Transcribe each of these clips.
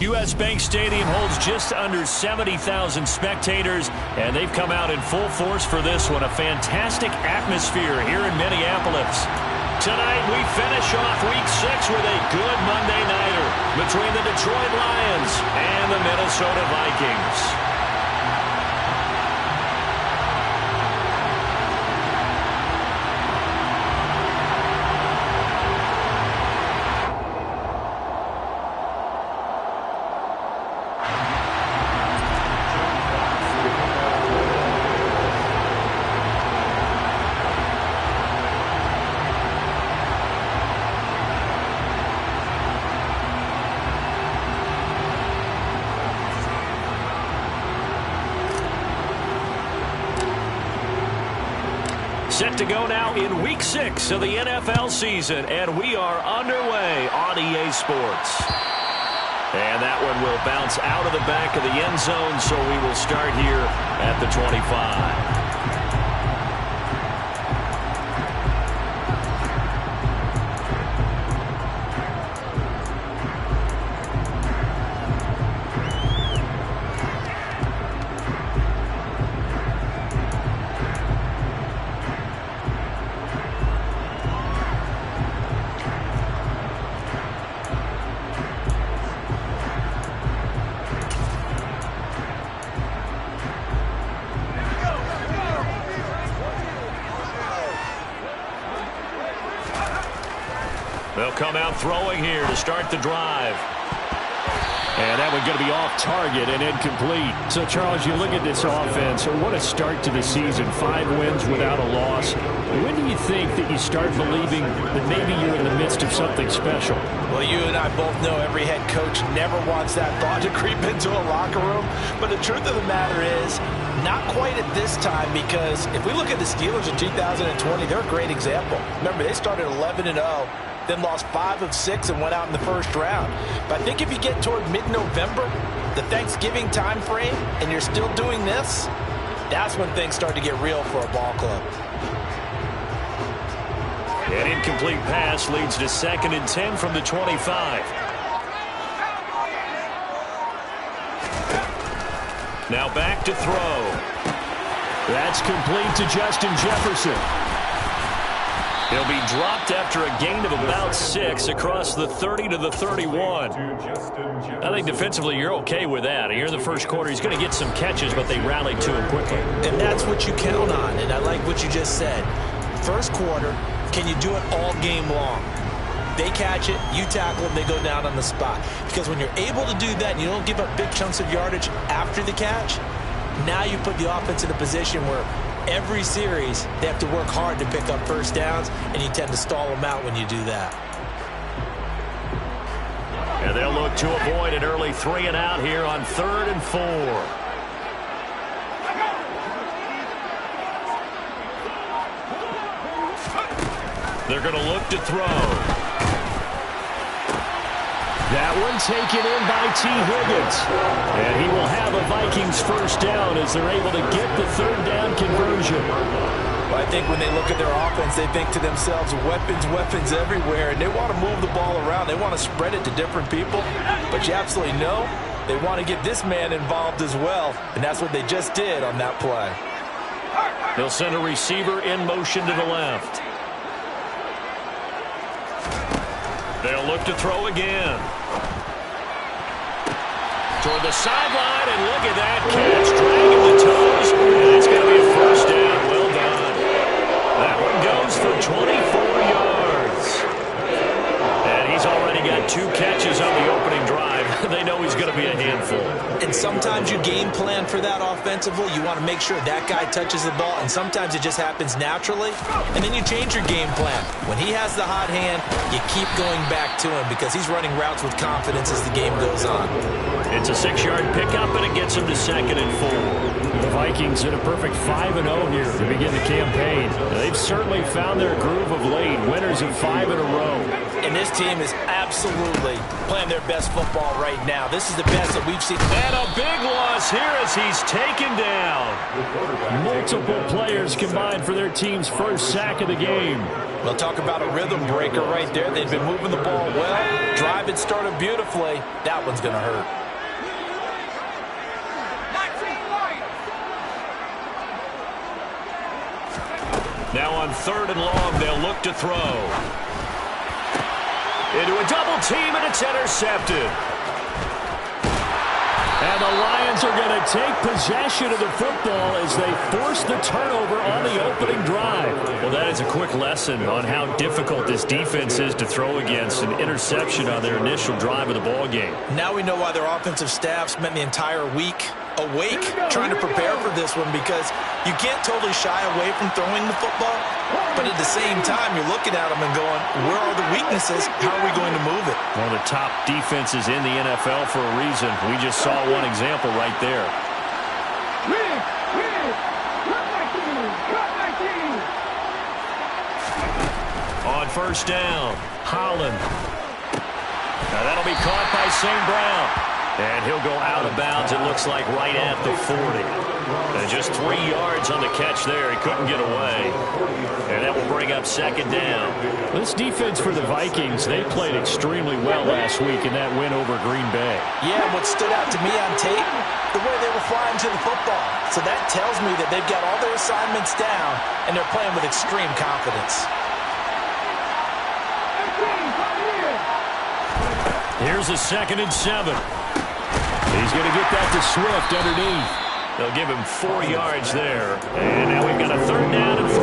U.S. Bank Stadium holds just under 70,000 spectators, and they've come out in full force for this one. A fantastic atmosphere here in Minneapolis. Tonight we finish off Week 6 with a good Monday nighter between the Detroit Lions and the Minnesota Vikings. Set to go now in Week 6 of the NFL season, and we are underway on EA Sports. And that one will bounce out of the back of the end zone, so we will start here at the 25. They'll come out throwing here to start the drive. And that one's going to be off target and incomplete. So, Charles, you look at this offense, what a start to the season. 5 wins without a loss. When do you think that you start believing that maybe you're in the midst of something special? Well, you and I both know every head coach never wants that thought to creep into a locker room. But the truth of the matter is, not quite at this time, because if we look at the Steelers in 2020, they're a great example. Remember, they started 11-0. Then lost 5 of 6 and went out in the first round. But I think if you get toward mid-November, the Thanksgiving time frame, and you're still doing this, that's when things start to get real for a ball club. An incomplete pass leads to 2nd and 10 from the 25. Now back to throw. That's complete to Justin Jefferson. He'll be dropped after a gain of about 6 across the 30 to the 31. I think defensively you're okay with that. Here in the first quarter, he's going to get some catches, but they rallied to him quickly. And that's what you count on, and I like what you just said. First quarter, can you do it all game long? They catch it, you tackle them, they go down on the spot. Because when you're able to do that and you don't give up big chunks of yardage after the catch, now you put the offense in a position where every series, they have to work hard to pick up first downs, and you tend to stall them out when you do that. And they'll look to avoid an early 3 and out here on 3rd and 4. They're going to look to throw. That one taken in by T. Higgins. And he will have a Vikings first down as they're able to get the 3rd down conversion. Well, I think when they look at their offense, they think to themselves, weapons everywhere, and they want to move the ball around. They want to spread it to different people. But you absolutely know they want to get this man involved as well, and that's what they just did on that play. They'll send a receiver in motion to the left. They'll look to throw again. Toward the sideline, and look at that catch. Dragging the toes, and it's going to be a first down. Well done. That one goes for 24 yards. And he's already got 2 catches on the opening drive. They know he's going to be a handful. And sometimes you game plan for that offensively. You want to make sure that guy touches the ball, and sometimes it just happens naturally. And then you change your game plan. When he has the hot hand, you keep going back to him because he's running routes with confidence as the game goes on. It's a 6-yard pickup, and it gets him to 2nd and 4. The Vikings in a perfect 5-0 here to begin the campaign. They've certainly found their groove of late, winners of 5 in a row. And this team is absolutely playing their best football right now. This is the best that we've seen. And a big loss here as he's taken down. Multiple players combined for their team's first sack of the game. We'll talk about a rhythm breaker right there. They've been moving the ball well. Drive had started beautifully. That one's going to hurt. Now on 3rd and long, they'll look to throw. Into a double team, and it's intercepted. And the Lions are going to take possession of the football as they force the turnover on the opening drive. Well, that is a quick lesson on how difficult this defense is to throw against. An interception on their initial drive of the ball game. Now we know why their offensive staff spent the entire week awake trying to prepare for this one, because you can't totally shy away from throwing the football, but at the same time you're looking at them and going, where are the weaknesses? How are we going to move it? One of the top defenses in the NFL for a reason. We just saw one example right there. On 1st down, Holland. Now that'll be caught by St. Brown. And he'll go out of bounds, it looks like, right at the 40. And just 3 yards on the catch there. He couldn't get away. And that will bring up 2nd down. This defense for the Vikings, they played extremely well last week in that win over Green Bay. Yeah, what stood out to me on tape, the way they were flying to the football. So that tells me that they've got all their assignments down, and they're playing with extreme confidence. Here's a 2nd and 7. He's going to get that to Swift underneath. They'll give him 4 yards there. And now we've got a 3rd down and 3.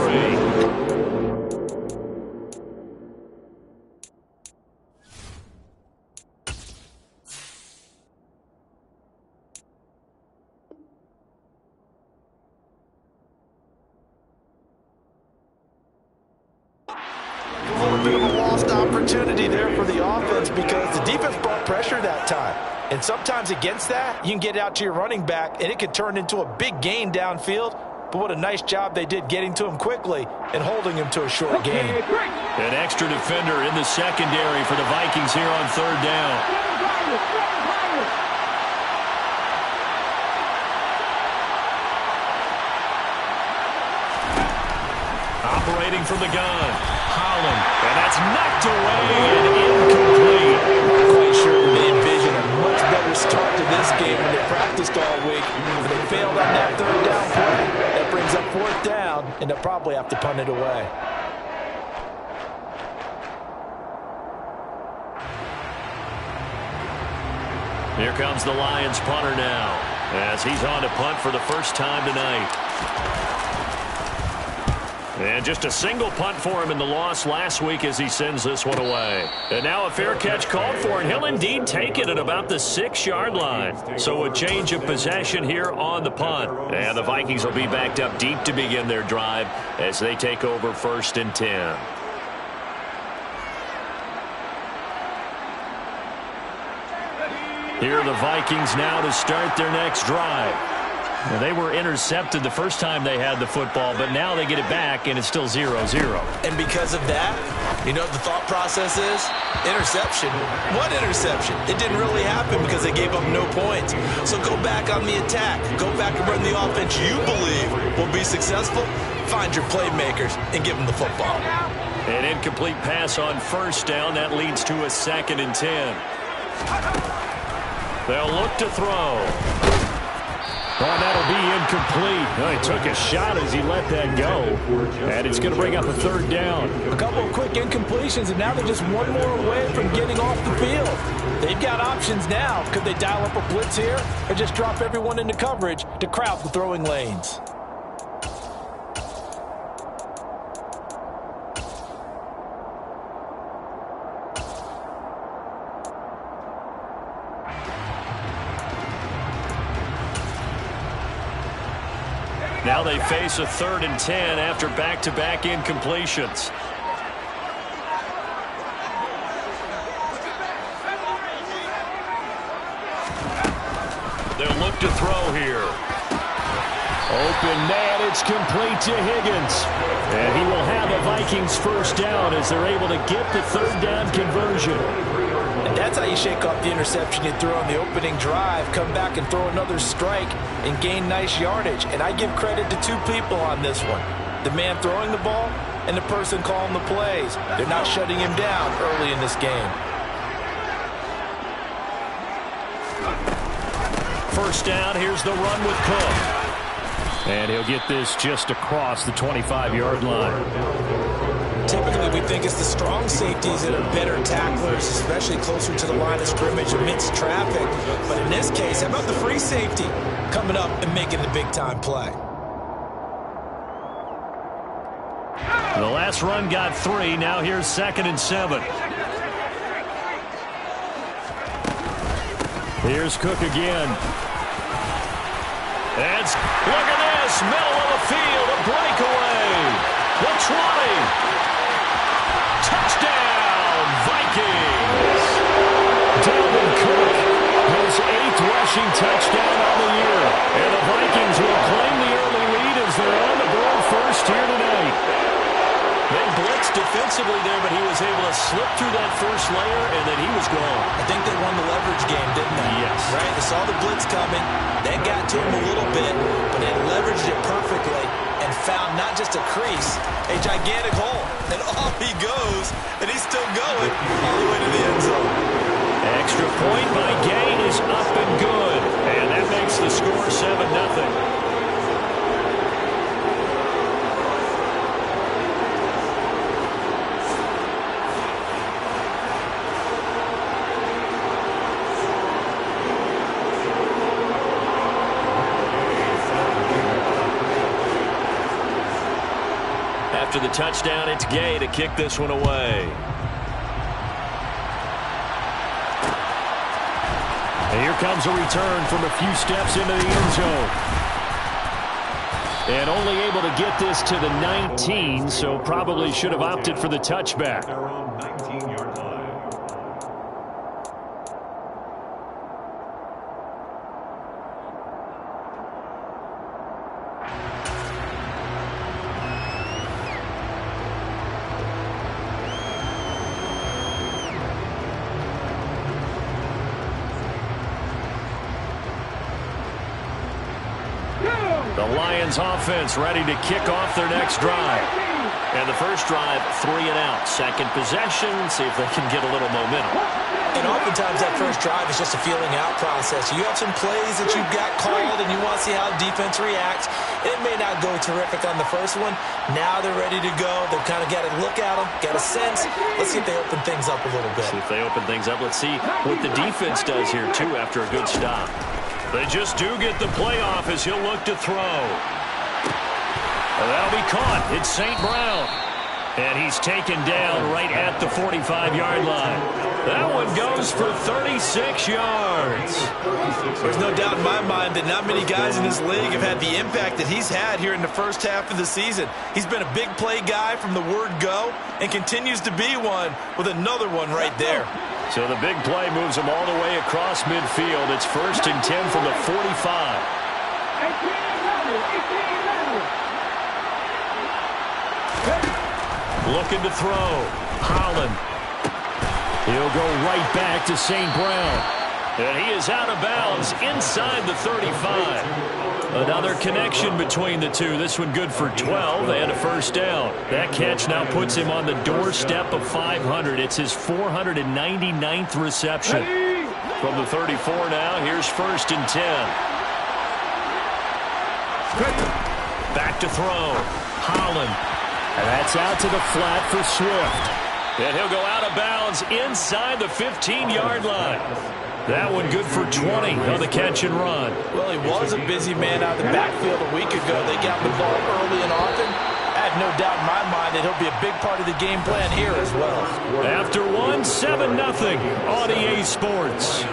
A little bit of a lost opportunity there for the offense, because the defense brought pressure that time. And sometimes against that, you can get out to your running back, and it could turn into a big gain downfield. But what a nice job they did getting to him quickly and holding him to a short gain. An extra defender in the secondary for the Vikings here on 3rd down. Operating from the gun, Holland. And that's knocked away and incomplete. Not quite sure they envisioned a much better start to this game when they practiced all week. But they failed on that 3rd down play. That brings up 4th down, and they'll probably have to punt it away. Here comes the Lions punter now, as he's on to punt for the first time tonight. And just a single punt for him in the loss last week as he sends this one away. And now a fair catch called for, and he'll indeed take it at about the 6-yard line. So a change of possession here on the punt. And the Vikings will be backed up deep to begin their drive as they take over 1st and 10. Here are the Vikings now to start their next drive. Well, they were intercepted the first time they had the football, but now they get it back, and it's still 0-0. And because of that, you know what the thought process is? Interception. What interception? It didn't really happen because they gave up no points. So go back on the attack. Go back and run the offense you believe will be successful. Find your playmakers and give them the football. An incomplete pass on 1st down. That leads to a 2nd and 10. They'll look to throw. Oh, that'll be incomplete. Oh, he took a shot as he let that go. And it's going to bring up a 3rd down. A couple of quick incompletions, and now they're just one more away from getting off the field. They've got options now. Could they dial up a blitz here or just drop everyone into coverage to crowd the throwing lanes? Now they face a 3rd and 10 after back-to-back incompletions. They'll look to throw here. Open man, it's complete to Higgins. And he will have a Vikings 1st down as they're able to get the 3rd down conversion. And that's how you shake off the interception you threw on the opening drive, come back and throw another strike and gain nice yardage. And I give credit to 2 people on this one. the man throwing the ball and the person calling the plays. They're not shutting him down early in this game. First down, here's the run with Cook. And he'll get this just across the 25-yard line. Typically, we think it's the strong safeties that are better tacklers, especially closer to the line of scrimmage amidst traffic. But in this case, how about the free safety coming up and making the big-time play? The last run got 3. Now here's 2nd and 7. Here's Cook again. Look at this, middle of the field, a breakaway. The 20. Touchdown, Vikings. Dalvin Cook, his 8th rushing touchdown on the year. And the Vikings will claim the early lead as they're on the board first here tonight. They blitzed defensively there, but he was able to slip through that first layer, and then he was gone. I think they won the leverage game, didn't they? Yes. Right? They saw the blitz coming. That got to him a little bit, but they leveraged it perfectly and found not just a crease, a gigantic hole. And off he goes, and he's still going all the way to the end zone. Extra point by Gay is up and good. And that makes the score 7-0. After the touchdown, it's Gay to kick this one away. And here comes a return from a few steps into the end zone. And only able to get this to the 19, so probably should have opted for the touchback. The Lions offense ready to kick off their next drive. And the first drive, 3 and out. Second possession, see if they can get a little momentum. And oftentimes that first drive is just a feeling out process. You have some plays that you've got called and you want to see how defense reacts. It may not go terrific on the first one. Now they're ready to go. They've kind of got to look at them, get a sense. Let's see if they open things up a little bit. See if they open things up. Let's see what the defense does here, too, after a good stop. They just do get the play off as he'll look to throw. And that'll be caught. It's St. Brown. And he's taken down right at the 45-yard line. That one goes for 36 yards. There's no doubt in my mind that not many guys in this league have had the impact that he's had here in the first half of the season. He's been a big play guy from the word go and continues to be one with another one right there. So the big play moves him all the way across midfield. It's 1st and 10 from the 45. Looking to throw. Holland. He'll go right back to St. Brown. And he is out of bounds inside the 35. Another connection between the two. This one good for 12 and a first down. That catch now puts him on the doorstep of 500. It's his 499th reception. From the 34 now, here's 1st and 10. Back to throw. Holland. And that's out to the flat for Swift. And he'll go out of bounds inside the 15-yard line. That one good for 20 on the catch and run. Well, he was a busy man out of the backfield a week ago. They got the ball early and often. I have no doubt in my mind that he'll be a big part of the game plan here as well. After 7-0 on EA Sports.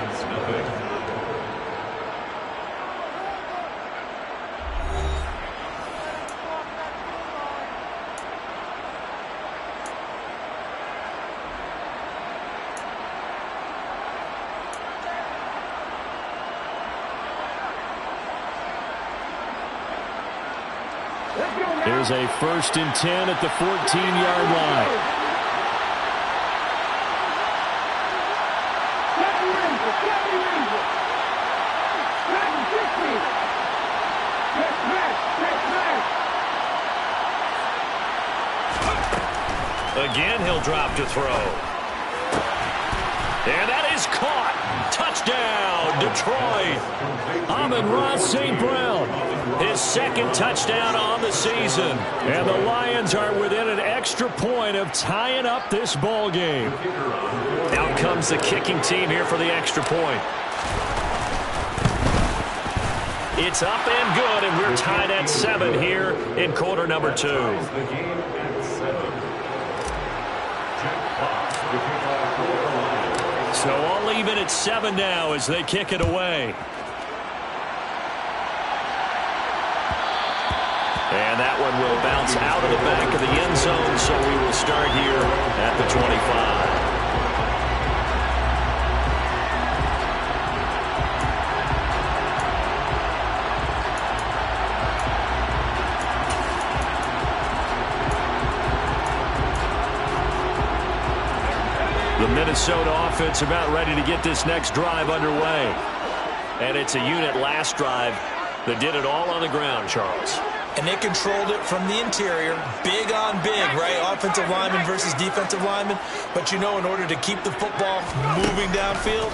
Here's a 1st and 10 at the 14-yard line. Again, he'll drop to throw. And that is caught. Touchdown, Detroit. Amon-Ra St. Brown. His second touchdown on the season. And the Lions are within an extra point of tying up this ball game. Out comes the kicking team here for the extra point. It's up and good, and we're tied at 7 here in quarter number 2. So all even at 7 now as they kick it away. And that one will bounce out of the back of the end zone, so we will start here at the 25. The Minnesota offense about ready to get this next drive underway. And it's a unit last drive that did it all on the ground, Charles. And they controlled it from the interior, big on big, right? Offensive lineman versus defensive lineman. But you know, in order to keep the football moving downfield,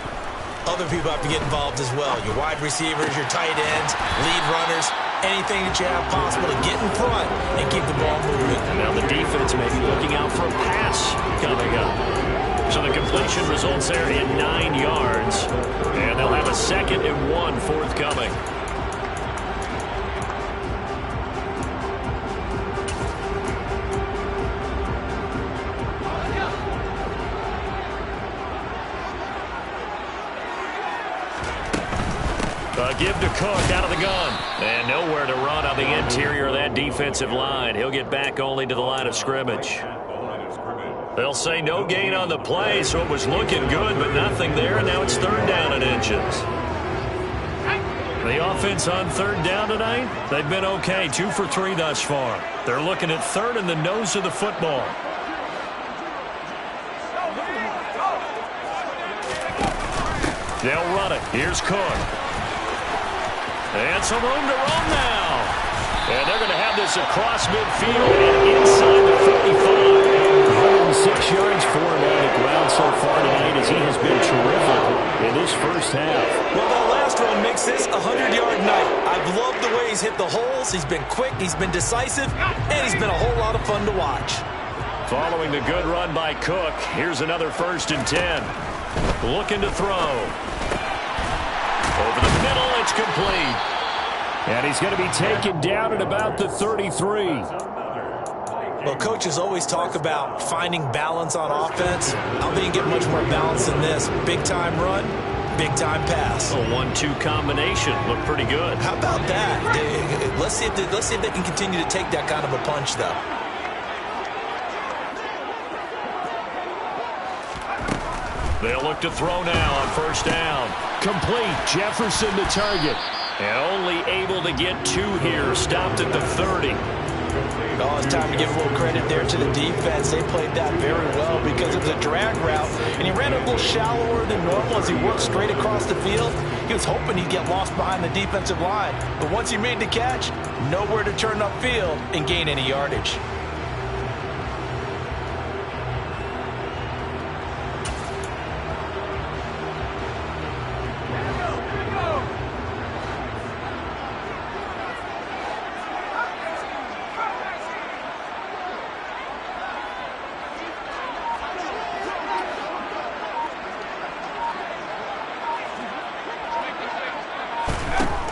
other people have to get involved as well. Your wide receivers, your tight ends, lead runners, anything that you have possible to get in front and keep the ball moving. Now the defense may be looking out for a pass coming up. So the completion results there in 9 yards. And they'll have a 2nd and 1 forthcoming. Give to Cook out of the gun. And nowhere to run on the interior of that defensive line. He'll get back only to the line of scrimmage. They'll say no gain on the play, so it was looking good, but nothing there, and now it's 3rd down and inches. The offense on 3rd down tonight, they've been okay, 2 for 3 thus far. They're looking at 3rd in the nose of the football. They'll run it. Here's Cook. And some room to run now. And they're going to have this across midfield and inside the 45. 106 yards for him on the ground so far tonight as he has been terrific in this first half. Well, that last one makes this a 100-yard night. I've loved the way he's hit the holes. He's been quick, he's been decisive, and he's been a whole lot of fun to watch. Following the good run by Cook, here's another 1st and 10. Looking to throw. Over the middle, it's complete. And he's going to be taken down at about the 33. Well, coaches always talk about finding balance on offense. I don't think you get much more balance than this. Big-time run, big-time pass. A 1-2 combination. Looked pretty good. How about that? Let's see if they can continue to take that kind of a punch, though. They'll look to throw now on 1st down. Complete. Jefferson to target. And only able to get 2 here. Stopped at the 30. Oh, it's time to give a little credit there to the defense. They played that very well because it was a drag route, and he ran a little shallower than normal as he worked straight across the field. He was hoping he'd get lost behind the defensive line, but once he made the catch, nowhere to turn upfield and gain any yardage.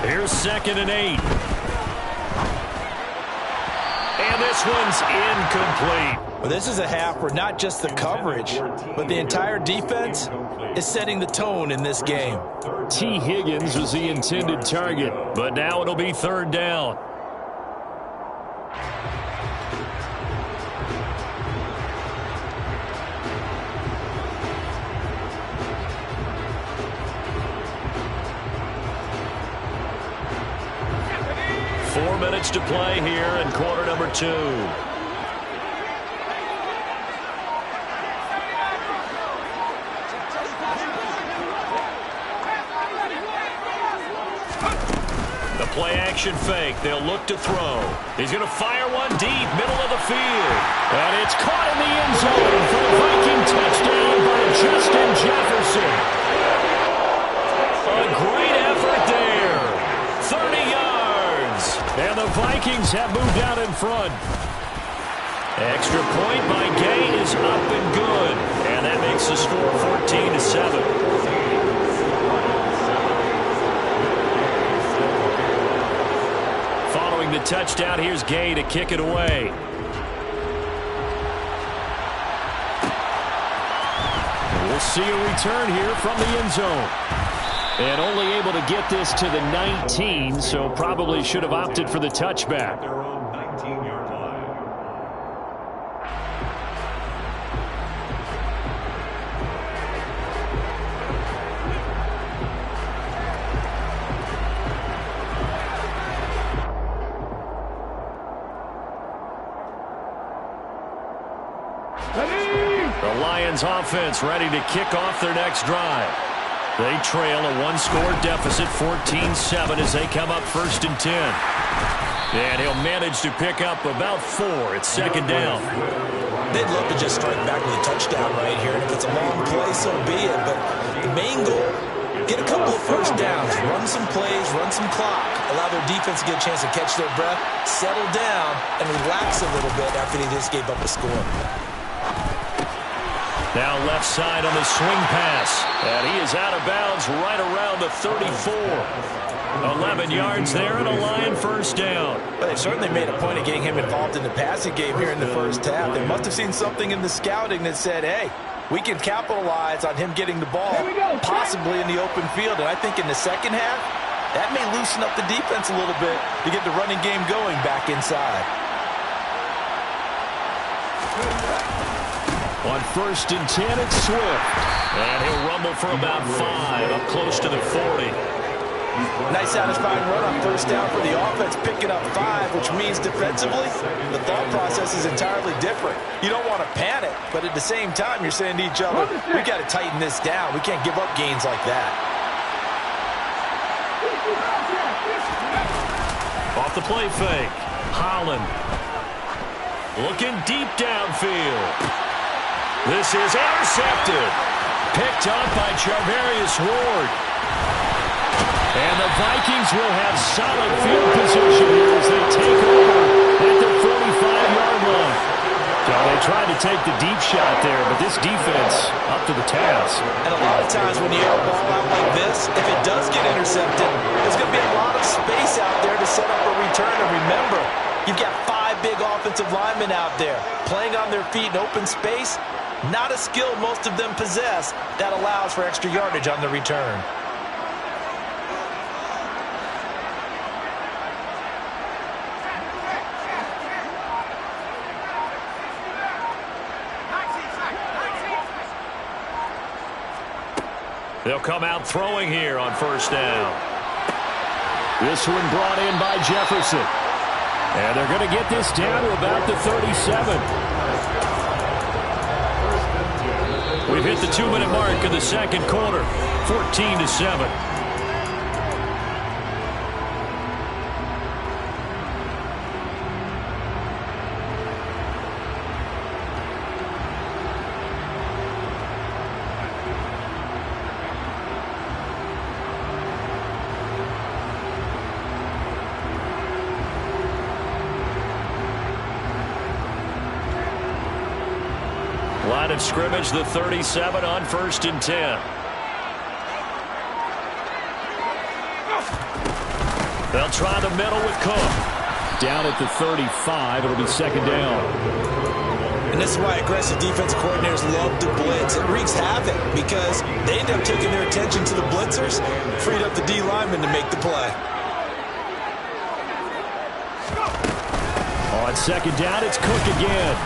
Here's 2nd and 8. And this one's incomplete. Well, this is a half where not just the coverage, but the entire defense is setting the tone in this game. T. Higgins was the intended target, but now it'll be 3rd down. To play here in quarter number 2. The play action fake. They'll look to throw. He's going to fire one deep, middle of the field. And it's caught in the end zone for a Viking touchdown by Justin Jefferson. A great effort there. 30 yards. And the Vikings have moved out in front. Extra point by Gay is up and good. And that makes the score 14-7. Following the touchdown, here's Gay to kick it away. We'll see a return here from the end zone. And only able to get this to the 19, so probably should have opted for the touchback. Their own 19-yard line. The Lions offense ready to kick off their next drive. They trail a one-score deficit, 14-7, as they come up 1st and 10. And he'll manage to pick up about 4. It's 2nd down. They'd love to just strike back with a touchdown right here. And if it's a long play, so be it. But the main goal, get a couple of first downs, run some plays, run some clock, allow their defense to get a chance to catch their breath, settle down, and relax a little bit after they just gave up a score. Now left side on the swing pass. And he is out of bounds right around the 34. 11 yards there and a Lion first down. But they certainly made a point of getting him involved in the passing game here in the first half. They must have seen something in the scouting that said, hey, we can capitalize on him getting the ball, possibly in the open field. And I think in the second half, that may loosen up the defense a little bit to get the running game going back inside. On 1st and 10, it's Swift. And he'll rumble for about 5, up close to the 40. Nice satisfying run on 1st down for the offense, picking up 5, which means defensively, the thought process is entirely different. You don't want to panic, but at the same time, you're saying to each other, we got to tighten this down. We can't give up gains like that. Off the play fake. Holland. Looking deep downfield. This is intercepted. Picked up by Charvarius Ward. And the Vikings will have solid field position here as they take over at the 45-yard line. So they tried to take the deep shot there, but this defense up to the task. And a lot of times when you air a ball out like this, if it does get intercepted, there's going to be a lot of space out there to set up a return. And remember, you've got 5 big offensive linemen out there playing on their feet in open space. Not a skill most of them possess that allows for extra yardage on the return. They'll come out throwing here on 1st down. This one brought in by Jefferson. And they're going to get this down to about the 37. We've hit the 2-minute mark of the 2nd quarter, 14-7. Line of scrimmage, the 37 on 1st and 10. They'll try the middle with Cook. Down at the 35, it'll be 2nd down. And this is why aggressive defense coordinators love to blitz. It wreaks havoc because they end up taking their attention to the blitzers, freed up the D lineman to make the play. On 2nd down, it's Cook again.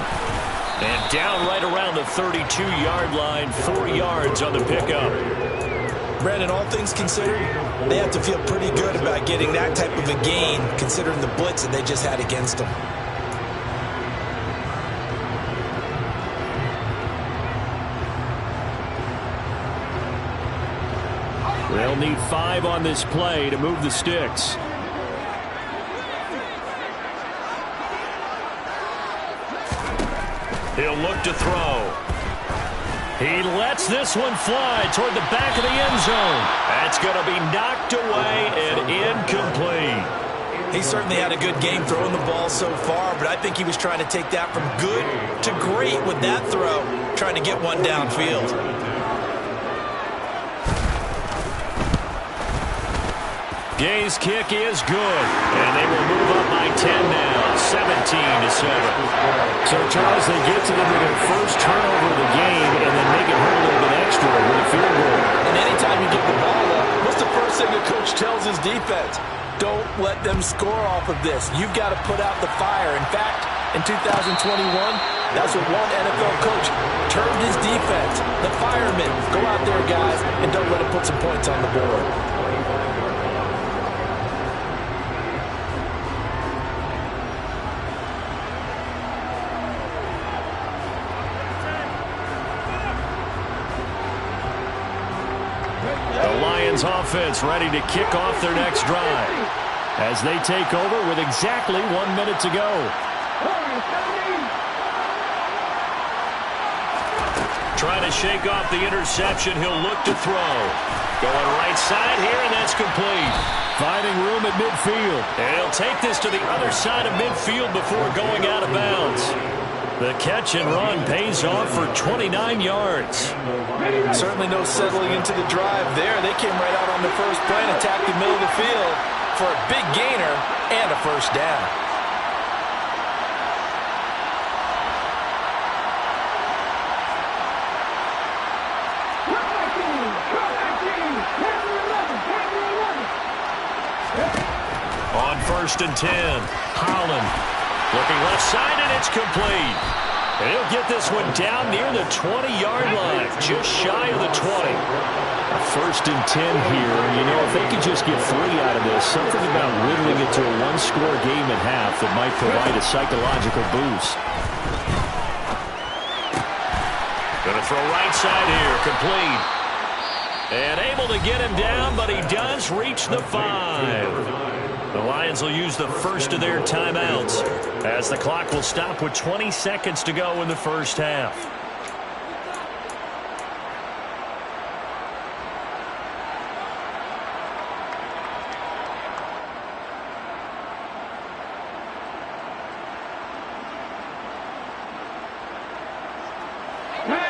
And down right around the 32-yard line, 4 yards on the pickup. Brandon, all things considered, they have to feel pretty good about getting that type of a gain, considering the blitz that they just had against them. They'll need 5 on this play to move the sticks. He'll look to throw. He lets this one fly toward the back of the end zone. That's going to be knocked away and incomplete. He certainly had a good game throwing the ball so far, but I think he was trying to take that from good to great with that throw, trying to get one downfield. Gay's kick is good, and they will move up by 10 now, 17-7. So, Charles, they get to their first turnover of the game and then make it hurt a little bit extra with a field goal. And anytime you give the ball up, what's the first thing the coach tells his defense? Don't let them score off of this. You've got to put out the fire. In fact, in 2021, that's what one NFL coach termed his defense. The firemen. Go out there, guys, and don't let them put some points on the board. Offense ready to kick off their next drive as they take over with exactly 1 minute to go. Trying to shake off the interception. He'll look to throw. Going right side here, and that's complete. Finding room at midfield. And he'll take this to the other side of midfield before going out of bounds. The catch and run pays off for 29 yards. Certainly no settling into the drive there. They came right out on the first play and attacked the middle of the field for a big gainer and a first down. On 1st and 10, Holland looking left side, and it's complete. And he'll get this one down near the 20-yard line, just shy of the 20. 1st and 10 here. You know, if they could just get 3 out of this, something about whittling it to a one-score game at half that might provide a psychological boost. Going to throw right side here, complete. And able to get him down, but he does reach the 5. The Lions will use the first of their timeouts as the clock will stop with 20 seconds to go in the first half.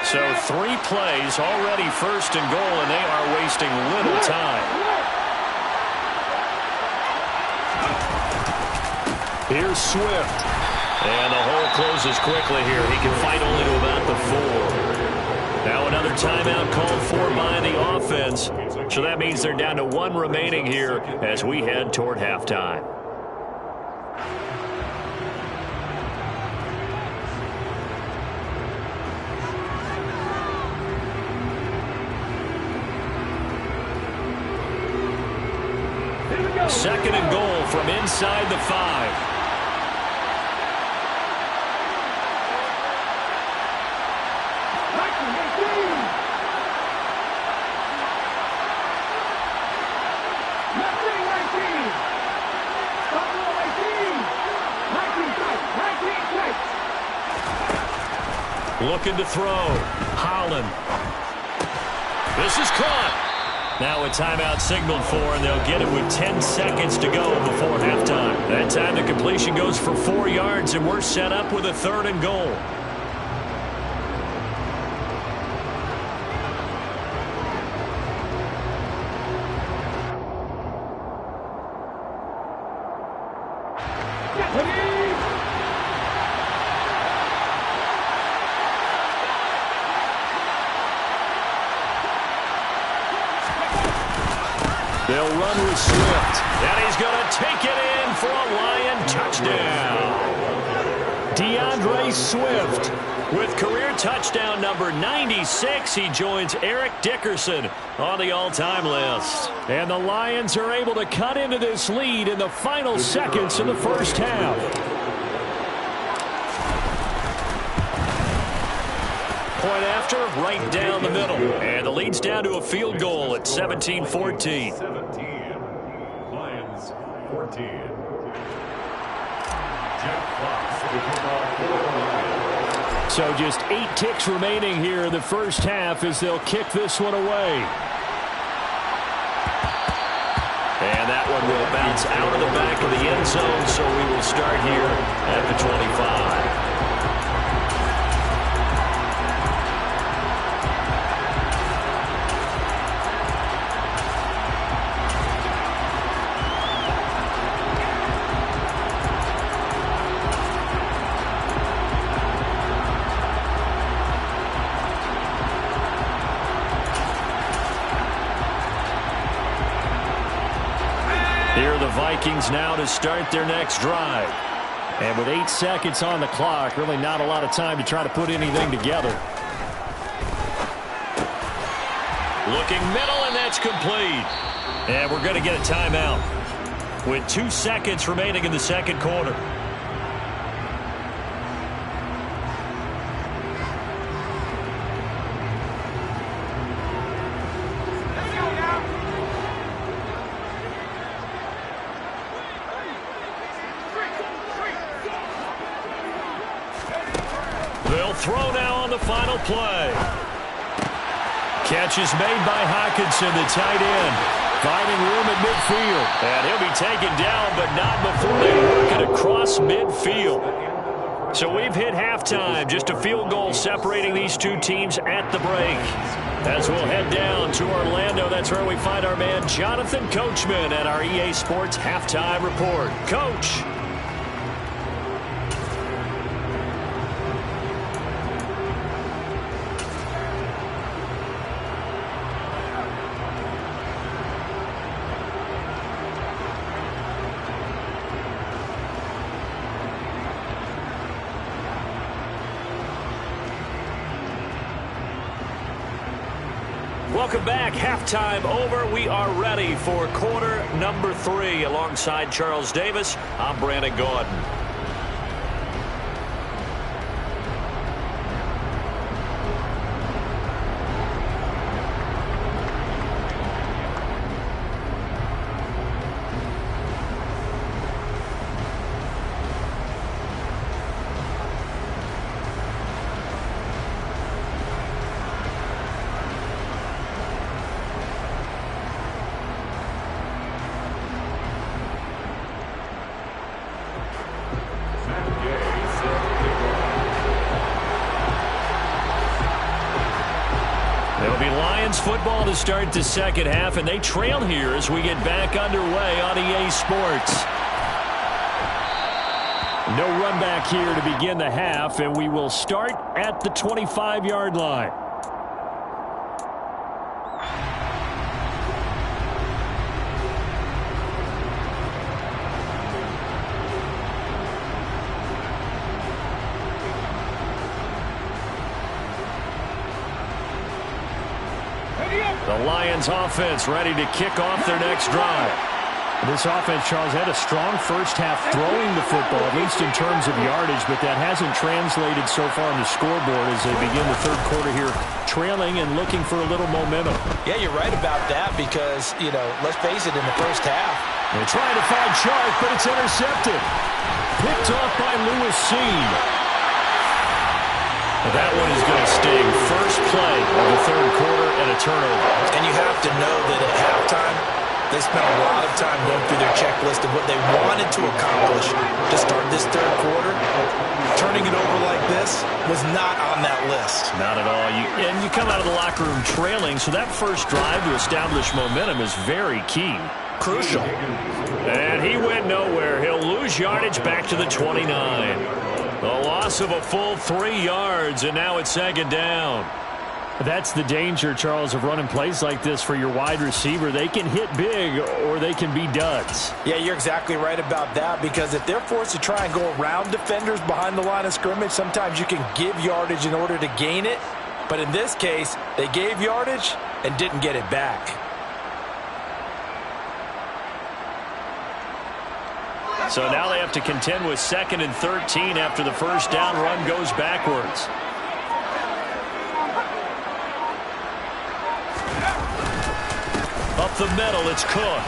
So 3 plays already 1st and goal, and they are wasting little time. Here's Swift. And the hole closes quickly here. He can fight only to about the 4. Now another timeout called for by the offense. So that means they're down to 1 remaining here as we head toward halftime. Second and goal from inside the 5. Looking to throw. Holland. This is caught. Now a timeout signaled for, and they'll get it with 10 seconds to go before halftime. That time the completion goes for 4 yards, and we're set up with a 3rd and goal. They'll run with Swift, and he's going to take it in for a Lion touchdown. DeAndre Swift with career touchdown number 96. He joins Eric Dickerson on the all-time list. And the Lions are able to cut into this lead in the final seconds of the first half. Point after, right down the middle. And the lead's down to a field goal at 17-14. 17. Lions 14. Jeff Fox, the kickoff for the Lions. So just 8 ticks remaining here in the first half as they'll kick this one away. And that one will bounce out of the back of the end zone, so we will start here at the 25. Here are the Vikings now to start their next drive. And with 8 seconds on the clock, really not a lot of time to try to put anything together. Looking middle, and that's complete. And we're going to get a timeout with 2 seconds remaining in the second quarter. They'll throw now on the final play. Catch is made by Hockenson, the tight end, finding room at midfield. And he'll be taken down, but not before they work it across midfield. So we've hit halftime, just a field goal separating these two teams at the break. As we'll head down to Orlando, that's where we find our man Jonathan Coachman at our EA Sports Halftime Report. Coach. Welcome back. Halftime over. We are ready for quarter number 3. Alongside Charles Davis, I'm Brandon Gaudin. There'll be Lions football to start the second half, and they trail here as we get back underway on EA Sports. No run back here to begin the half, and we will start at the 25-yard line. The Lions offense ready to kick off their next drive. This offense, Charles, had a strong first half throwing the football, at least in terms of yardage, but that hasn't translated so far on the scoreboard as they begin the third quarter here, trailing and looking for a little momentum. Yeah, you're right about that because, let's face it, in the first half. They're trying to find Chark, but it's intercepted. Picked off by Lewis Cine. That one is going to sting. First play of the third quarter and a turnover. And you have to know that at halftime, they spent a lot of time going through their checklist of what they wanted to accomplish to start this third quarter. Turning it over like this was not on that list. Not at all. And you come out of the locker room trailing, so that first drive to establish momentum is very key. Crucial. And he went nowhere. He'll lose yardage back to the 29. The loss of a full 3 yards, and now it's second down. That's the danger, Charles, of running plays like this for your wide receiver. They can hit big or they can be duds. Yeah, you're exactly right about that because if they're forced to try and go around defenders behind the line of scrimmage, sometimes you can give yardage in order to gain it. But in this case, they gave yardage and didn't get it back. So now they have to contend with 2nd and 13 after the first down run goes backwards. Up the middle, it's Cook.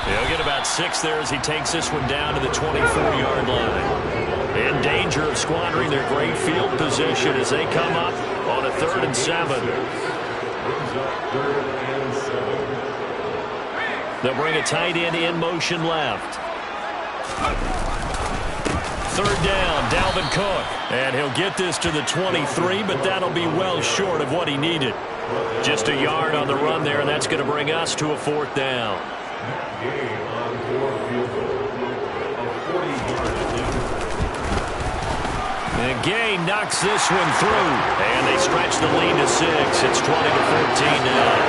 He'll get about 6 there as he takes this one down to the 24-yard line. In danger of squandering their great field position as they come up on a 3rd and 7. They'll bring a tight end in motion left. 3rd down, Dalvin Cook. And he'll get this to the 23, but that'll be well short of what he needed. Just a yard on the run there, and that's going to bring us to a 4th down. And Gay knocks this one through, and they stretch the lead to 6. It's 20-14 now.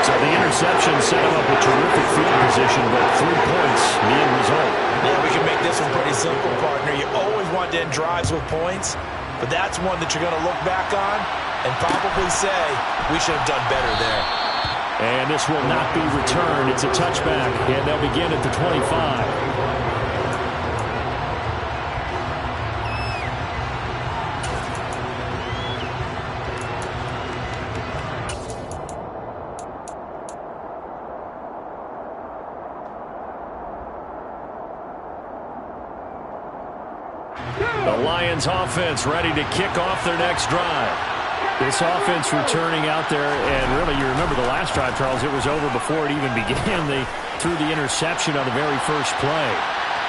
So the interception set him up a terrific field position, but 3 points, the end result. Yeah, we can make this one pretty simple, partner. You always want to end drives with points, but that's one that you're going to look back on and probably say, we should have done better there. And this will not be returned. It's a touchback, and they'll begin at the 25. The Lions offense ready to kick off their next drive. This offense returning out there, and really, you remember the last drive, Charles, it was over before it even began. They threw the interception on the very first play.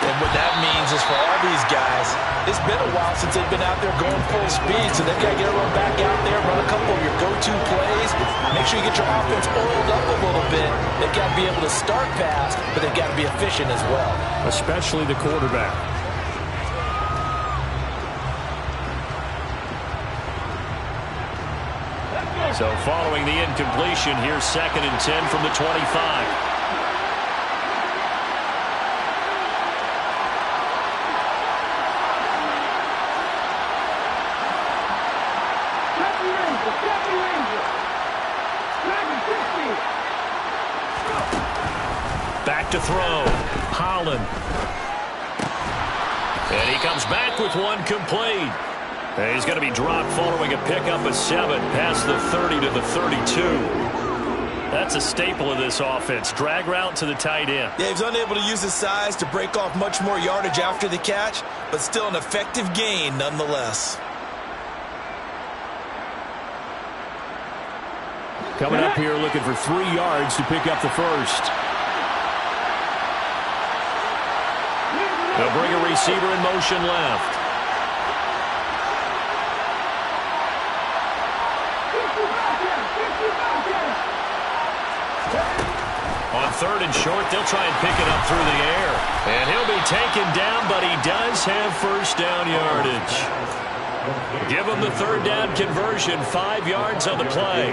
And what that means is for all these guys, it's been a while since they've been out there going full speed, so they've got to get a little back out there, run a couple of your go-to plays, make sure you get your offense oiled up a little bit. They've got to be able to start fast, but they've got to be efficient as well. Especially the quarterback. So following the incompletion, here's 2nd and 10 from the 25. Back to throw. Holland. And he comes back with one complete. And he's going to be dropped following a pickup of 7 past the 30 to the 32. That's a staple of this offense. Drag route to the tight end. Yeah, he's unable to use his size to break off much more yardage after the catch, but still an effective gain nonetheless. Coming up here looking for 3 yards to pick up the first. They'll bring a receiver in motion left. On 3rd and short, they'll try and pick it up through the air. And he'll be taken down, but he does have first down yardage. Give him the 3rd down conversion, 5 yards on the play.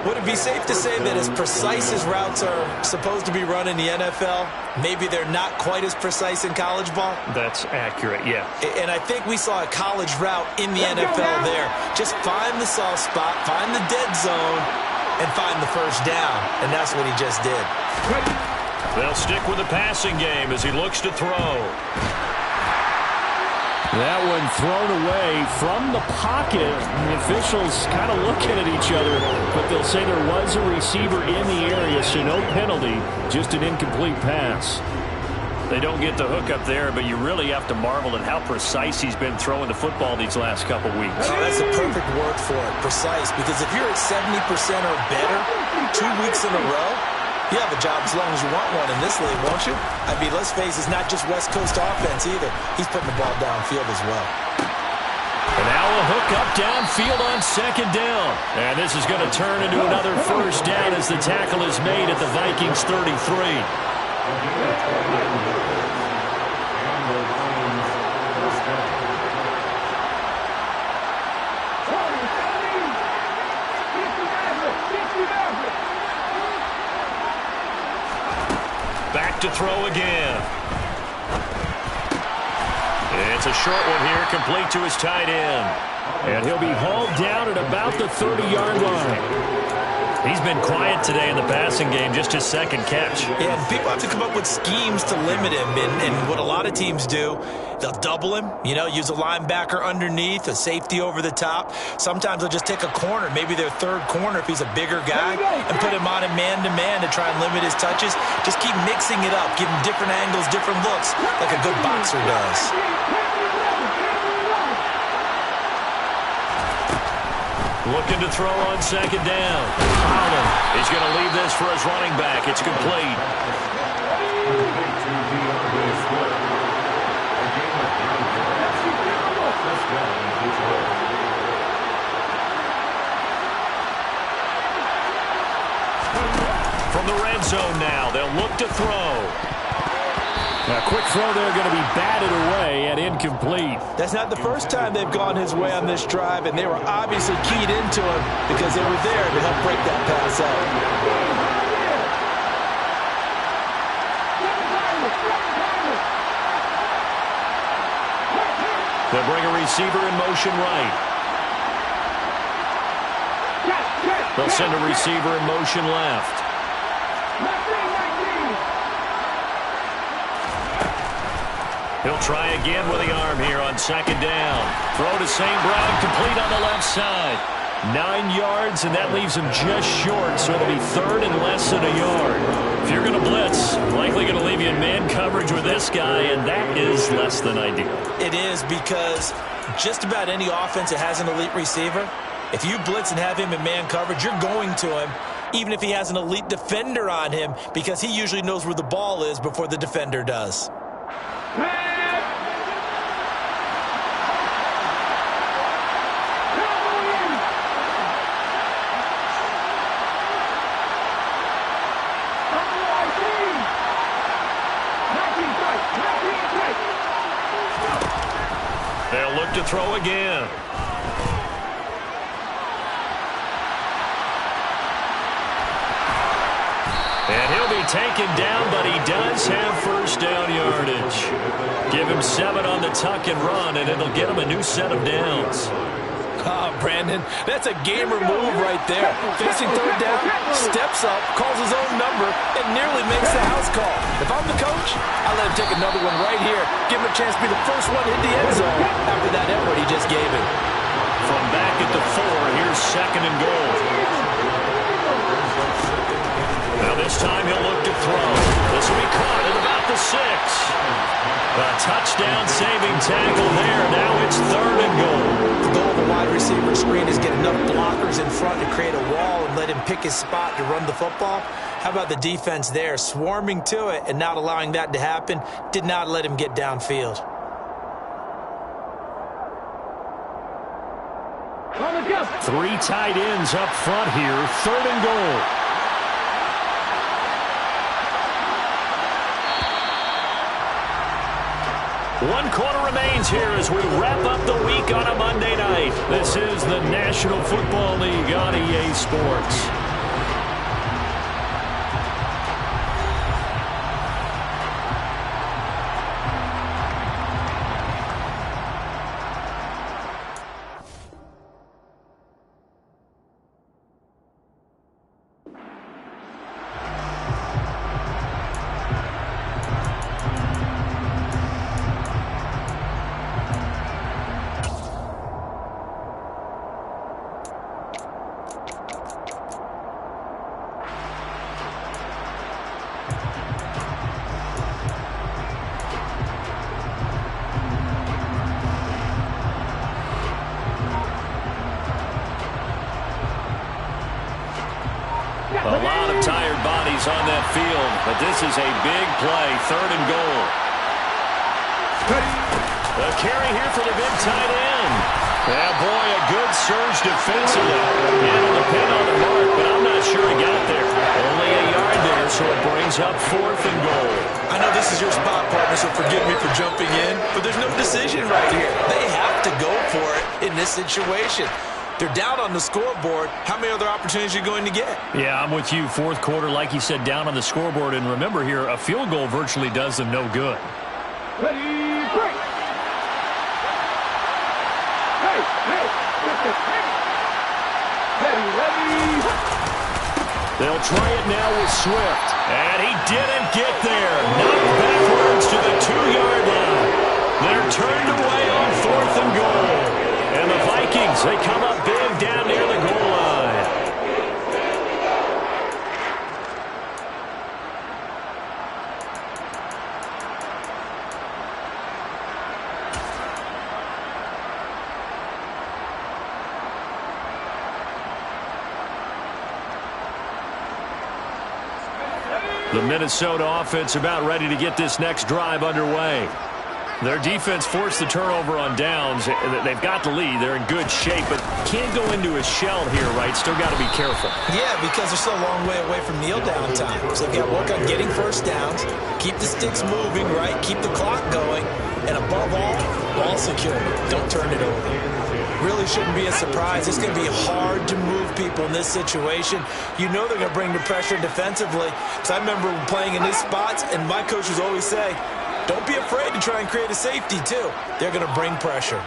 Would it be safe to say that as precise as routes are supposed to be run in the NFL, maybe they're not quite as precise in college ball? That's accurate, yeah. And I think we saw a college route in the NFL there. Just find the soft spot, find the dead zone, and find the first down. And that's what he just did. They'll stick with the passing game as he looks to throw. That one thrown away from the pocket. The officials kind of looking at each other, but they'll say there was a receiver in the area, so no penalty, just an incomplete pass. They don't get the hook up there, but you really have to marvel at how precise he's been throwing the football these last couple weeks. Oh, that's the perfect word for it, precise, because if you're at 70% or better 2 weeks in a row, you have a job as long as you want one in this league, won't you? I mean, let's face it, it's not just West Coast offense either. He's putting the ball downfield as well. And now a hook up downfield on 2nd down. And this is going to turn into another first down as the tackle is made at the Vikings 33. Back to throw again. It's a short one here, complete to his tight end. And he'll be hauled down at about the 30-yard line. He's been quiet today in the passing game, just his 2nd catch. Yeah, and people have to come up with schemes to limit him. And what a lot of teams do, they'll double him, use a linebacker underneath, a safety over the top. Sometimes they'll just take a corner, maybe their 3rd corner if he's a bigger guy, and put him on a man-to-man to try and limit his touches. Just keep mixing it up, give him different angles, different looks, like a good boxer does. Looking to throw on second down. Holland is going to leave this for his running back. It's complete. From the red zone now, they'll look to throw. A quick throw there going to be batted away and incomplete. That's not the first time they've gone his way on this drive, and they were obviously keyed into him because they were there to help break that pass out. They'll bring a receiver in motion right. They'll send a receiver in motion left. He'll try again with the arm here on second down. Throw to St. Brown, complete on the left side. 9 yards, and that leaves him just short, so it'll be third and less than a yard. If you're going to blitz, likely going to leave you in man coverage with this guy, and that is less than ideal. It is, because just about any offense that has an elite receiver, if you blitz and have him in man coverage, you're going to him, even if he has an elite defender on him, because he usually knows where the ball is before the defender does. They'll look to throw again. And he'll be taken down, but he does have first down yardage. Give him 7 on the tuck and run, and it'll get him a new set of downs. Oh, Brandon, that's a gamer move right there. Facing third down, steps up, calls his own number, and nearly makes the house call. If I'm the coach, I'll let him take another one right here. Give him a chance to be the first one to hit the end zone after that effort he just gave him. From back at the 4, here's second and goal. Now this time he'll look to throw. This will be caught at about the 6. A touchdown-saving tackle there. Now it's third and goal. The goal of a wide receiver screen is get enough blockers in front to create a wall and let him pick his spot to run the football. How about the defense there, swarming to it and not allowing that to happen? Did not let him get downfield. Three tight ends up front here. Third and goal. One quarter remains here as we wrap up the week on a Monday night. This is the National Football League on EA Sports. A lot of tired bodies on that field, but this is a big play, third and goal. A carry here for the big tight end. Yeah, boy, a good surge defensively. Handled the pin on the mark, but I'm not sure he got there. Only a yard there, so it brings up fourth and goal. I know this is your spot, partner, so forgive me for jumping in, but there's no decision right here. They have to go for it in this situation. They're down on the scoreboard. How many other opportunities are you going to get? Yeah, I'm with you. Fourth quarter, like you said, down on the scoreboard. And remember here, a field goal virtually does them no good. Ready, break. Hey, hey, ready. They'll try it now with Swift. And he didn't get there. Knocked backwards to the 2-yard line. They're turned away on fourth and goal. And the Vikings, they come up big down near the goal line. The Minnesota offense about ready to get this next drive underway. Their defense forced the turnover on downs. They've got the lead. They're in good shape, but can't go into a shell here, right? Still got to be careful. Yeah, because they're still a long way away from kneel down time. So they've got to work on getting first downs, keep the sticks moving, right? Keep the clock going, and above all, ball security. Don't turn it over. Really shouldn't be a surprise. It's going to be hard to move people in this situation. You know they're going to bring the pressure defensively. Because I remember playing in these spots, and my coaches always say, don't be afraid to try and create a safety, too. They're going to bring pressure.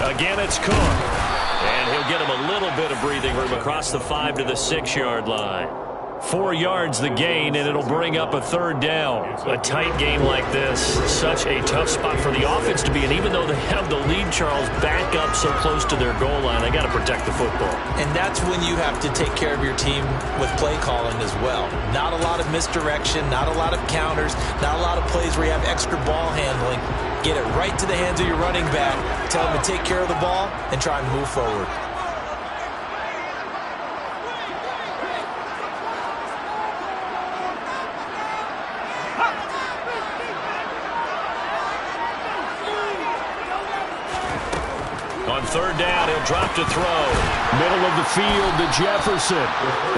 Again, it's Cook. And he'll get him a little bit of breathing room across the 5 to the 6-yard line. 4 yards the gain, and it'll bring up a third down. A tight game like this, such a tough spot for the offense to be in. Even though they have the lead, Charles, back up so close to their goal line, they got to protect the football. And that's when you have to take care of your team with play calling as well. Not a lot of misdirection, not a lot of counters, not a lot of plays where you have extra ball handling. Get it right to the hands of your running back. Tell them to take care of the ball and try and move forward. On third down, he'll drop to throw. Middle of the field to Jefferson.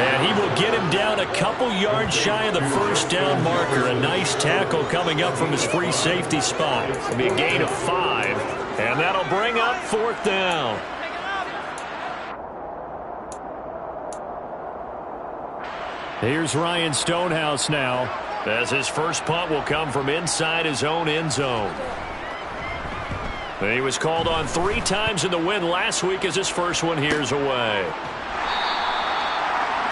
And he will get him down a couple yards shy of the first down marker. A nice tackle coming up from his free safety spot. It'll be a gain of 5. And that'll bring up fourth down. Here's Ryan Stonehouse now, as his first punt will come from inside his own end zone. He was called on 3 times in the win last week as his first one here's away.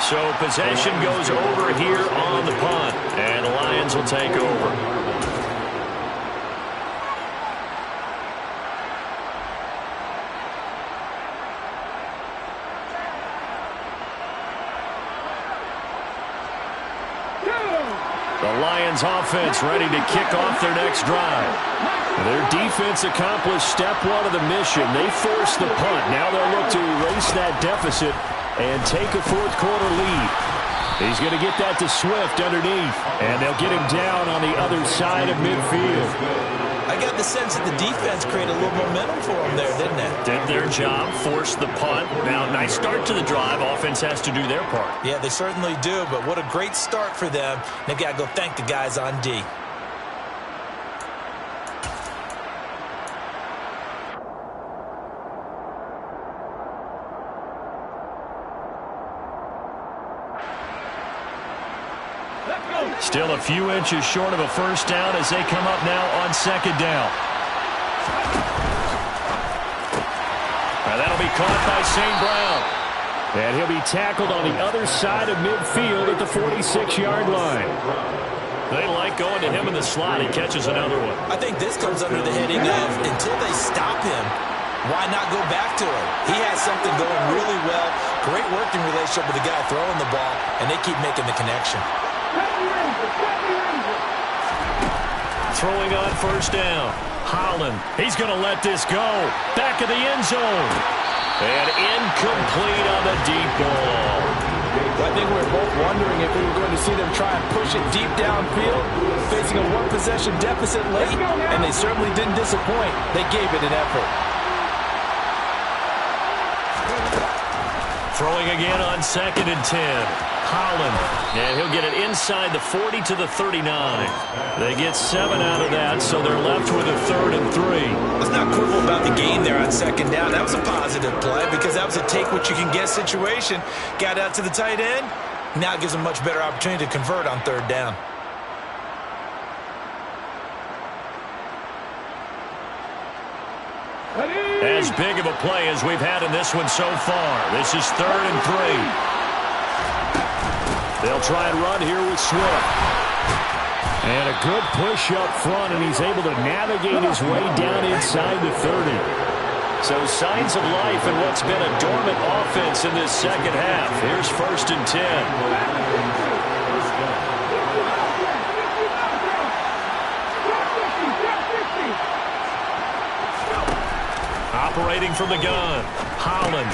So possession goes over here on the punt, and the Lions will take over. The Lions offense ready to kick off their next drive. Their defense accomplished step 1 of the mission. They forced the punt. Now they'll look to erase that deficit and take a fourth-quarter lead. He's going to get that to Swift underneath, and they'll get him down on the other side of midfield. I got the sense that the defense created a little momentum for them there, didn't it? Did their job, forced the punt. Now, nice start to the drive. Offense has to do their part. Yeah, they certainly do, but what a great start for them. They've got to go thank the guys on D. Still a few inches short of a first down as they come up now on second down. That'll be caught by St. Brown. And he'll be tackled on the other side of midfield at the 46-yard line. They like going to him in the slot. He catches another one. I think this comes under the heading of until they stop him, why not go back to him? He has something going really well. Great working relationship with the guy throwing the ball, and they keep making the connection. Throwing on first down. Holland, he's going to let this go. Back of the end zone. And incomplete on the deep ball. I think we were both wondering if we were going to see them try and push it deep downfield, facing a one-possession deficit late, and they certainly didn't disappoint. They gave it an effort. Throwing again on 2nd and 10. Holland, and he'll get it inside the 40 to the 39. They get 7 out of that, so they're left with a 3rd and 3. Let's not quibble about the gain there on second down. That was a positive play because that was a take-what-you-can-get situation. Got out to the tight end. Now it gives them a much better opportunity to convert on 3rd down. As big of a play as we've had in this one so far. This is 3rd and 3. They'll try and run here with Swift. And a good push up front, and he's able to navigate his way down inside the 30. So signs of life in what's been a dormant offense in this second half. Here's 1st and 10. operating from the gun. Holland.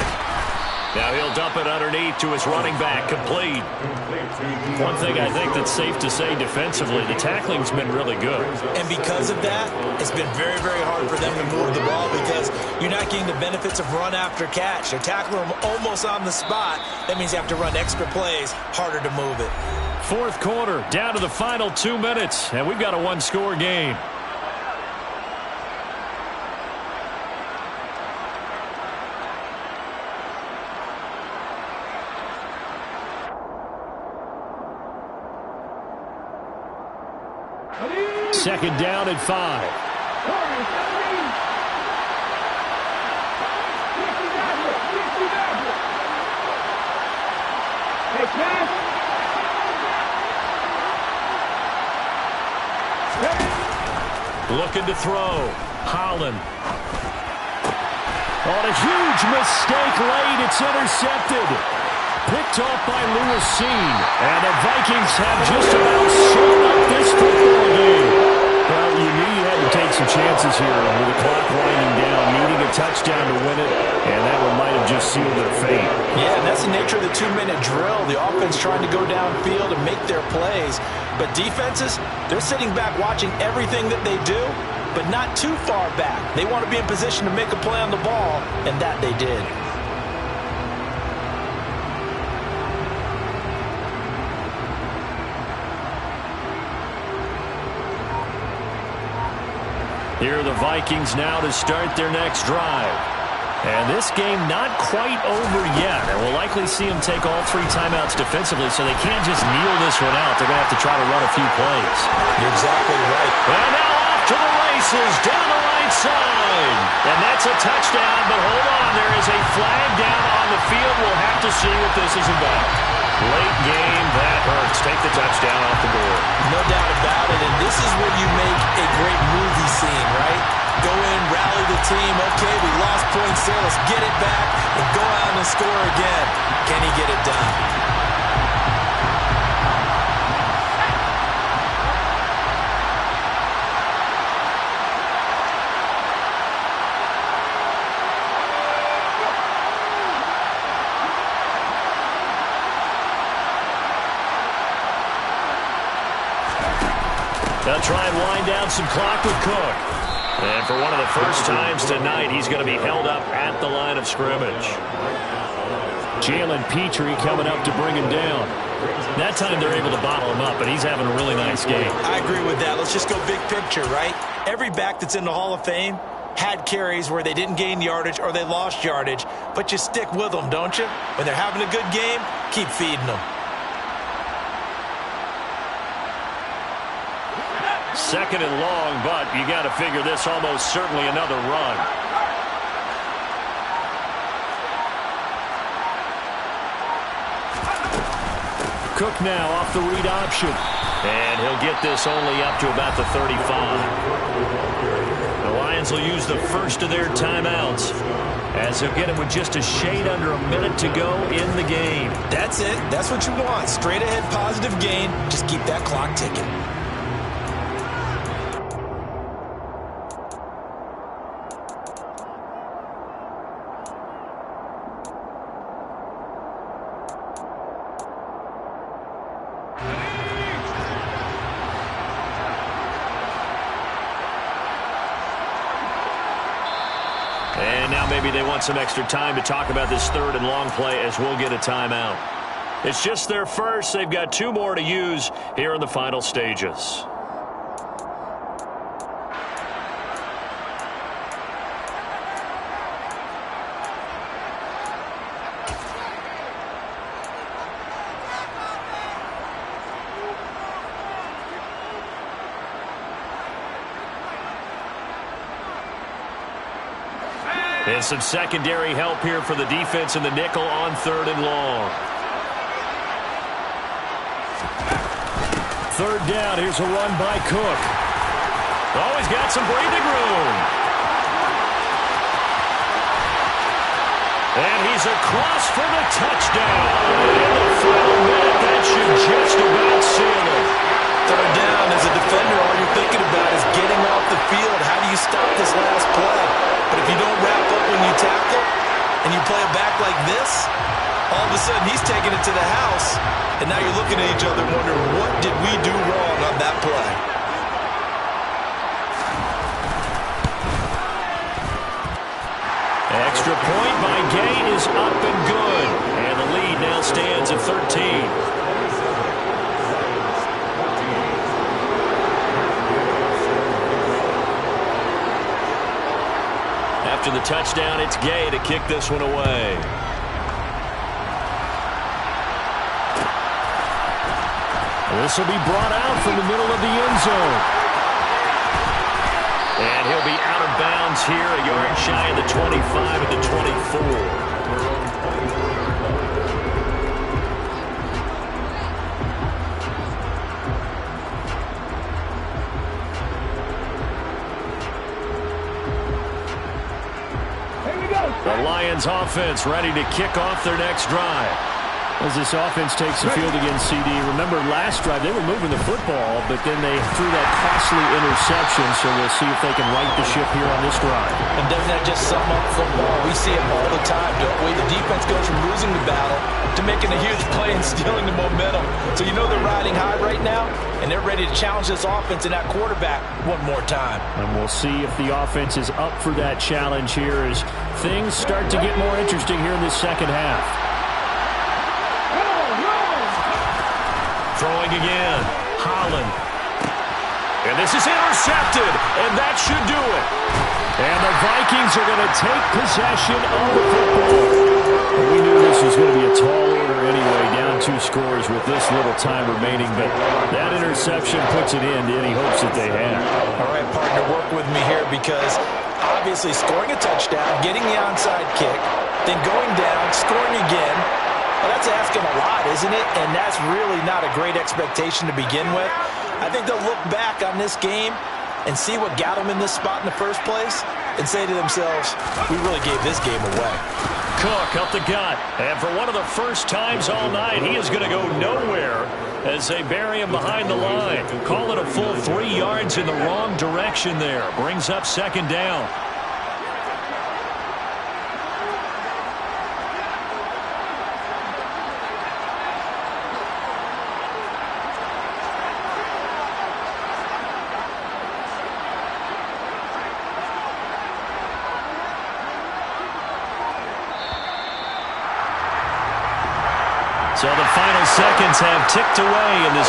Now he'll dump it underneath to his running back, complete. One thing I think that's safe to say defensively, the tackling's been really good. And because of that, it's been very, very hard for them to move the ball because you're not getting the benefits of run after catch. They're tackling them almost on the spot. That means you have to run extra plays, harder to move it. Fourth quarter, down to the final 2 minutes, and we've got a one-score game. Second down at 5. Looking to throw. Holland. On a huge mistake late. It's intercepted. Picked off by Lewis Cine. And the Vikings have just about sewn up this football game. Well, you knew you had to take some chances here with the clock winding down, needing a touchdown to win it, and that one might have just sealed their fate. Yeah, and that's the nature of the 2-minute drill. The offense trying to go downfield and make their plays. But defenses, they're sitting back watching everything that they do, but not too far back. They want to be in position to make a play on the ball, and that they did. Here are the Vikings now to start their next drive. And this game not quite over yet. And we'll likely see them take all 3 timeouts defensively, so they can't just kneel this one out. They're going to have to try to run a few plays. You're exactly right. And now off to the races down the right side. And that's a touchdown, but hold on. There is a flag down on the field. We'll have to see what this is about. Late game, that hurts. Take the touchdown off the board. No doubt about it, and this is where you make a great movie scene, right? Go in, rally the team. Okay, we lost points there. Let's get it back and go out and score again. Can he get it done? They'll try and wind down some clock with Cook. And for one of the first times tonight, he's going to be held up at the line of scrimmage. Jalen Petrie coming up to bring him down. That time they're able to bottle him up, but he's having a really nice game. I agree with that. Let's just go big picture, right? Every back that's in the Hall of Fame had carries where they didn't gain yardage or they lost yardage, but you stick with them, don't you? When they're having a good game, keep feeding them. Second and long, but you got to figure this almost certainly another run. Cook now off the read option. And he'll get this only up to about the 35. The Lions will use the first of their timeouts, as he'll get it with just a shade under a minute to go in the game. That's it. That's what you want. Straight ahead positive gain. Just keep that clock ticking. And now maybe they want some extra time to talk about this third and long play as we'll get a timeout. It's just their first. They've got 2 more to use here in the final stages. And some secondary help here for the defense in the nickel on third and long. Third down. Here's a run by Cook. Oh, he's got some breathing room. And he's across for the touchdown. In the final minute, that should just about seal it. third down, as a defender, all you're thinking about is getting off the field. How do you stop this last play? But if you don't wrap up when you tackle and you play it back like this, all of a sudden he's taking it to the house, and now you're looking at each other wondering, what did we do wrong on that play? Extra point by Gay is up and good. And the lead now stands at 13. After the touchdown, it's Gay to kick this one away. This will be brought out from the middle of the end zone. And he'll be out of bounds here, a yard shy of the 25 at the 24. The Lions offense ready to kick off their next drive. As this offense takes the field against CD, remember last drive they were moving the football, but then they threw that costly interception, so we'll see if they can right the ship here on this drive. And doesn't that just sum up football? We see it all the time, don't we? The defense goes from losing the battle to making a huge play and stealing the momentum. So you know they're riding high right now, and they're ready to challenge this offense and that quarterback one more time. And we'll see if the offense is up for that challenge here as things start to get more interesting here in this second half. Throwing again. Holland. And this is intercepted, and that should do it. And the Vikings are going to take possession of the football. We knew this was going to be a tall order anyway, down 2 scores with this little time remaining, but that interception puts it in to any hopes that they had. All right, partner, work with me here because obviously scoring a touchdown, getting the onside kick, then going down, scoring again. Well, that's asking a lot, isn't it? And that's really not a great expectation to begin with. I think they'll look back on this game and see what got them in this spot in the first place and say to themselves, we really gave this game away. Cook up the gut. And for one of the first times all night, he is going to go nowhere as they bury him behind the line. Call it a full 3 yards in the wrong direction there. Brings up second down. So the final seconds have ticked away in this